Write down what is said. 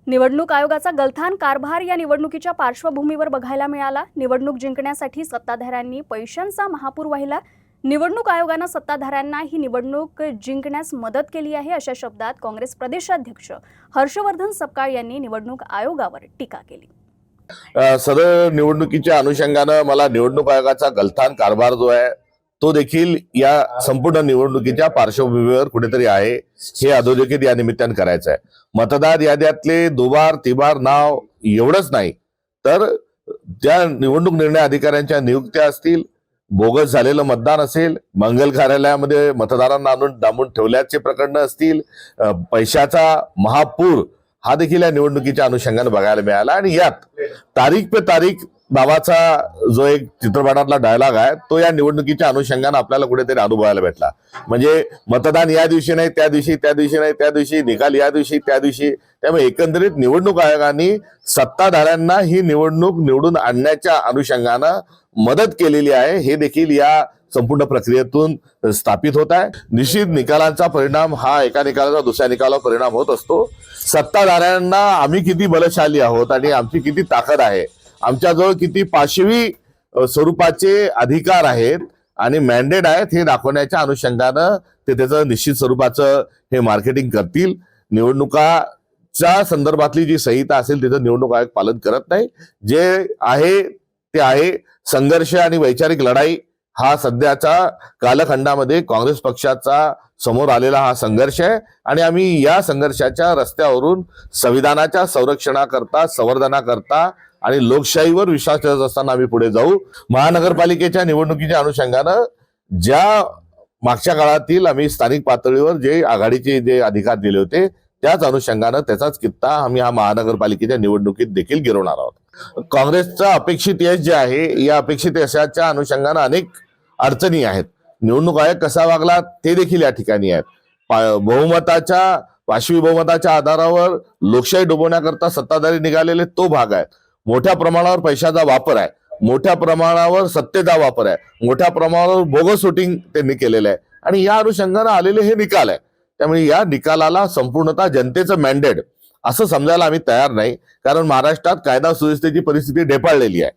निवडणूक आयोगाचा गलथान कारभार या निवडणुकीच्या पार्श्वभूमीवर बघायला मिळाला। निवडणूक जिंकण्यासाठी सत्ताधाऱ्यांनी पैशांचा महापूर वाहिला। निवडणूक आयोगाने सत्ताधाऱ्यांना ही निवडणूक जिंकण्यास मदत केली आहे अशा शब्दात काँग्रेस प्रदेशाध्यक्ष हर्षवर्धन सपकाळ यांनी निवडणूक आयोगावर टीका केली। सदर निवडणुकीच्या अनुषंगाने मला निवडणूक आयोगाचा गलथान कारभार जो आहे तो देखील या संपूर्ण निवडणुकीच्या पार्श्वभूमीवर कुठेतरी आहे हे अधोरेखित या निमित्ताने करायचं आहे। मतदार याद्यातले दुबार तिबार नाव एवढंच नाही तर त्या निवडणूक निर्णय अधिकाऱ्यांच्या नियुक्त्या असतील, बोगस झालेलं मतदान असेल, मंगल कार्यालयामध्ये मतदारांना आणून डांबून ठेवल्याचे प्रकरण असतील, पैशाचा महापूर हा देखील या निवडणुकीच्या अनुषंगाने बघायला मिळाला। आणि यात तारीख पे तारीख नावाचा जो एक चित्रपटातला डायलॉग आहे तो या निवडणुकीच्या अनुषंगाने आपल्याला कुठेतरी अनुभवायला भेटला। म्हणजे मतदान या दिवशी नाही त्या दिवशी, त्या दिवशी नाही त्या दिवशी, निकाल या दिवशी त्या दिवशी। त्यामुळे एकंदरीत निवडणूक आयोगाने सत्ताधाऱ्यांना ही निवडणूक निवडून आणण्याच्या अनुषंगाने मदत केलेली आहे हे देखील या संपूर्ण प्रक्रियेतून स्थापित होत आहे। निश्चित निकालांचा परिणाम हा एका निकालाचा दुसऱ्या निकालावर परिणाम होत असतो। सत्ताधाऱ्यांना आम्ही किती बलशाली आहोत आणि आमची किती ताकद आहे, आमच्याजवळ किती पाशवी स्वरूपाचे अधिकार आहेत आणि मॅन्डेट आहेत हे दाखवण्याच्या अनुषंगानं ते त्याचं निश्चित स्वरूपाचं हे मार्केटिंग करतील। निवडणुकाच्या संदर्भातली जी संहिता असेल त्याचं निवडणूक आयोग पालन करत नाही। जे आहे ते आहे। संघर्ष आणि वैचारिक लढाई हा सध्याच्या कालखंडामध्ये काँग्रेस पक्षाचा समोर आलेला हा संघर्ष आहे आणि आम्ही या संघर्षाच्या रस्त्यावरून संविधानाच्या संरक्षणाकरता, संवर्धनाकरता आणि लोकशाहीवर विश्वास ठेवत असताना आम्ही पुढे जाऊ। महानगरपालिकेच्या निवडणुकीच्या अनुषंगानं ज्या मागच्या काळातील आम्ही स्थानिक पातळीवर जे आघाडीचे जे अधिकार दिले होते त्याच अनुषंगानं त्याचाच कित्ता आम्ही हा महानगरपालिकेच्या निवडणुकीत देखील गिरवणार आहोत। काँग्रेसचा अपेक्षित यश जे आहे या अपेक्षित यशाच्या अनुषंगानं अनेक अडचणी आहेत। निवडणूक आयोग कसा वागला ते देखील या ठिकाणी आहेत। बहुमताच्या पाशवी बहुमताच्या आधारावर लोकशाही डुबवण्याकरता सत्ताधारी निघालेले तो भाग आहे। मोठ्या प्रमाणावर पैशाचा वापर आहे, मोठ्या प्रमाणावर सत्तेचा वापर आहे, मोठ्या प्रमाणावर बोगस वोटिंग त्यांनी केलेलं आहे आणि या अनुषंगाने आलेले हे निकाल आहे। त्यामुळे या निकालाला संपूर्णतः जनतेचं मॅन्डेट असं समजायला आम्ही तयार नाही, कारण महाराष्ट्रात कायदा सुव्यवस्थेची परिस्थिती ढेपाळलेली आहे।